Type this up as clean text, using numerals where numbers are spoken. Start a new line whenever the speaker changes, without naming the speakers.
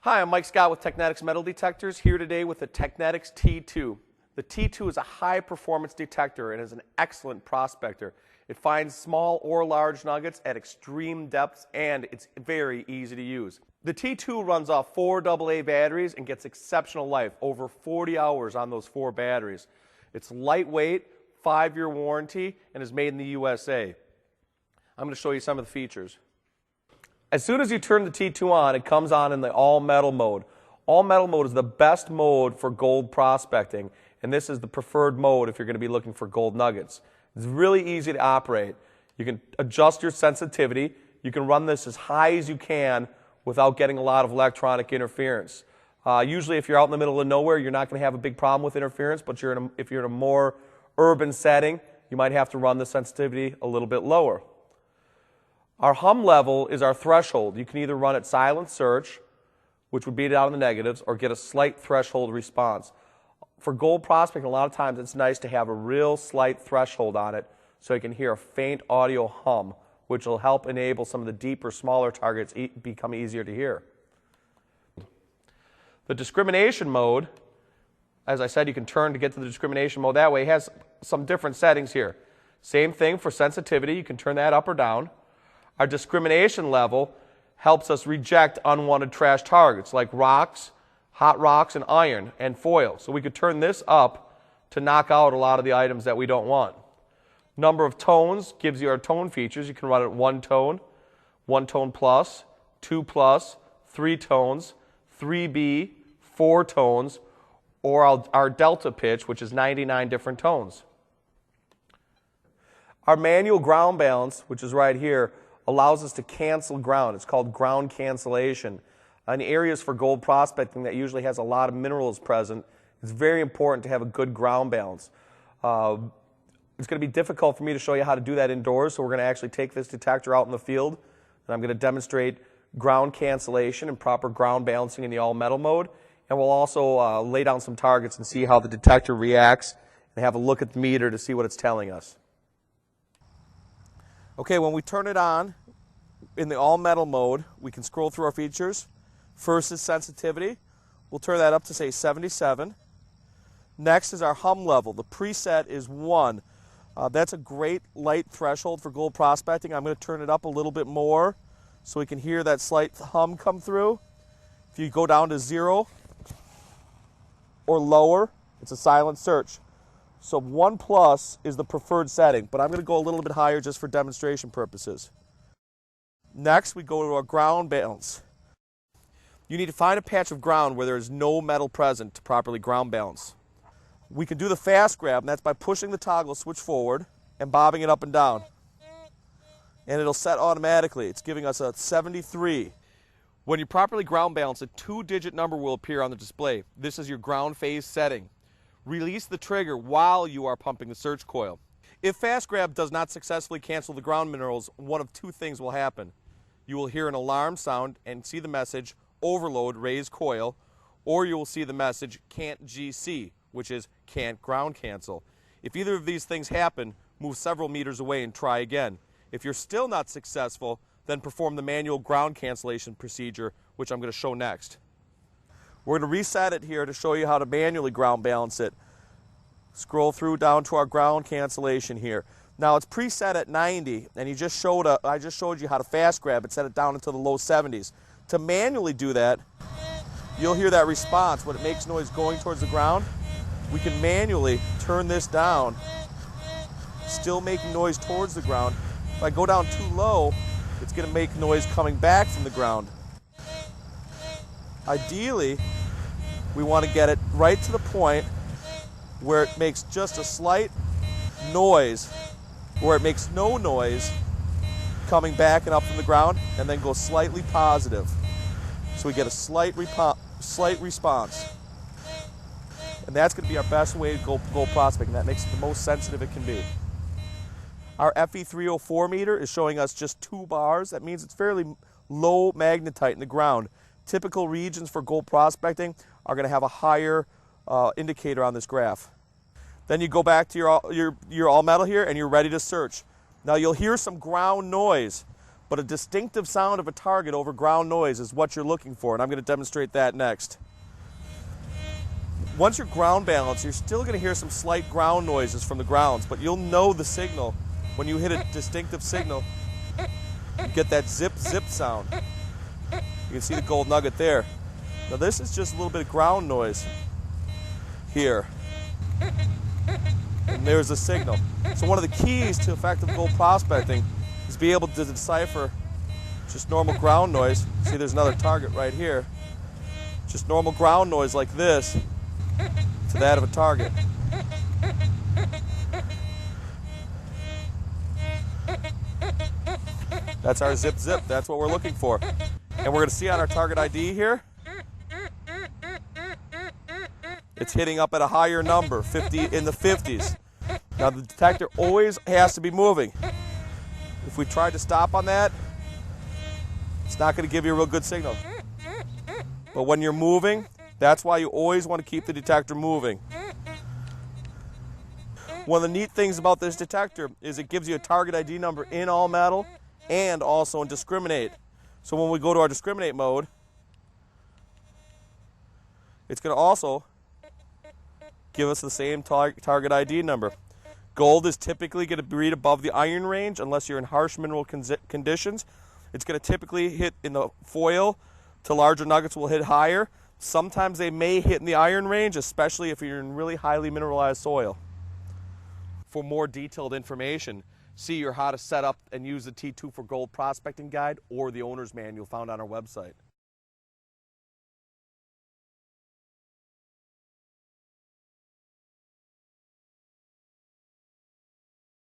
Hi, I'm Mike Scott with Teknetics Metal Detectors, here today with the Teknetics T2. The T2 is a high-performance detector and is an excellent prospector. It finds small or large nuggets at extreme depths, and it's very easy to use. The T2 runs off 4 AA batteries and gets exceptional life, over 40 hours on those 4 batteries. It's lightweight, 5-year warranty, and is made in the USA. I'm going to show you some of the features. As soon as you turn the T2 on, it comes on in the all-metal mode. All-metal mode is the best mode for gold prospecting, and this is the preferred mode if you're going to be looking for gold nuggets. It's really easy to operate. You can adjust your sensitivity. You can run this as high as you can without getting a lot of electronic interference. Usually if you're out in the middle of nowhere, you're not going to have a big problem with interference, but if you're in a more urban setting, you might have to run the sensitivity a little bit lower. Our hum level is our threshold. You can either run it silent search, which would beat it out in the negatives, or get a slight threshold response. For gold prospecting, a lot of times it's nice to have a real slight threshold on it so you can hear a faint audio hum, which will help enable some of the deeper, smaller targets become easier to hear. The discrimination mode, as I said, you can turn to get to the discrimination mode that way. It has some different settings here. Same thing for sensitivity. You can turn that up or down. Our discrimination level helps us reject unwanted trash targets like rocks, hot rocks, and iron, and foil. So we could turn this up to knock out a lot of the items that we don't want. Number of tones gives you our tone features. You can run it 1 tone plus, 2 plus, 3 tones, 3B, 4 tones, or our delta pitch, which is 99 different tones. Our manual ground balance, which is right here, allows us to cancel ground. It's called ground cancellation. In areas for gold prospecting that usually has a lot of minerals present, it's very important to have a good ground balance. It's going to be difficult for me to show you how to do that indoors, so we're going to actually take this detector out in the field, and I'm going to demonstrate ground cancellation and proper ground balancing in the all-metal mode, and we'll also lay down some targets and see how the detector reacts and have a look at the meter to see what it's telling us. Okay, when we turn it on in the all-metal mode, we can scroll through our features. First is sensitivity. We'll turn that up to, say, 77. Next is our hum level. The preset is 1. That's a great light threshold for gold prospecting. I'm going to turn it up a little bit more so we can hear that slight hum come through. If you go down to 0 or lower, it's a silent search. So 1 plus is the preferred setting, but I'm going to go a little bit higher just for demonstration purposes. Next, we go to our ground balance. You need to find a patch of ground where there is no metal present to properly ground balance. We can do the fast grab, and that's by pushing the toggle switch forward and bobbing it up and down. And it'll set automatically. It's giving us a 73. When you properly ground balance, a 2-digit number will appear on the display. This is your ground phase setting. Release the trigger while you are pumping the search coil. If fast grab does not successfully cancel the ground minerals, one of 2 things will happen. You will hear an alarm sound and see the message overload raise coil, or you will see the message can't GC, which is can't ground cancel. If either of these things happen, move several meters away and try again. If you're still not successful, then perform the manual ground cancellation procedure, which I'm going to show next. We're going to reset it here to show you how to manually ground balance it. Scroll through down to our ground cancellation here. Now it's preset at 90, and I just showed you how to fast grab it, set it down into the low 70s. To manually do that, you'll hear that response when it makes noise going towards the ground. We can manually turn this down, still making noise towards the ground. If I go down too low, it's going to make noise coming back from the ground. Ideally, we want to get it right to the point where it makes just a slight noise, where it makes no noise coming back and up from the ground, and then go slightly positive. So we get a slight response. And that's going to be our best way to go prospecting. That makes it the most sensitive it can be. Our FE304 meter is showing us just 2 bars. That means it's fairly low magnetite in the ground. Typical regions for gold prospecting are going to have a higher indicator on this graph. Then you go back to your all metal here and you're ready to search. Now you'll hear some ground noise, But a distinctive sound of a target over ground noise is what you're looking for, and I'm going to demonstrate that next. Once you're ground balanced, you're still going to hear some slight ground noises from the grounds, but you'll know the signal. When you hit a distinctive signal, you get that zip, zip sound. You can see the gold nugget there. Now this is just a little bit of ground noise here. And there's the signal. So one of the keys to effective gold prospecting is be able to decipher just normal ground noise. See, there's another target right here. Just normal ground noise like this to that of a target. That's our zip zip. That's what we're looking for. And we're going to see on our target ID here, it's hitting up at a higher number, 50 in the 50s. Now the detector always has to be moving. If we try to stop on that, it's not going to give you a real good signal. But when you're moving, that's why you always want to keep the detector moving. One of the neat things about this detector is it gives you a target ID number in all metal and also in discriminate. So when we go to our discriminate mode, it's going to also give us the same target ID number. Gold is typically going to read above the iron range unless you're in harsh mineral conditions. It's going to typically hit in the foil to larger nuggets will hit higher. Sometimes they may hit in the iron range, especially if you're in really highly mineralized soil. For more detailed information, see your how to set up and use the T2 for gold prospecting guide or the owner's manual found on our website.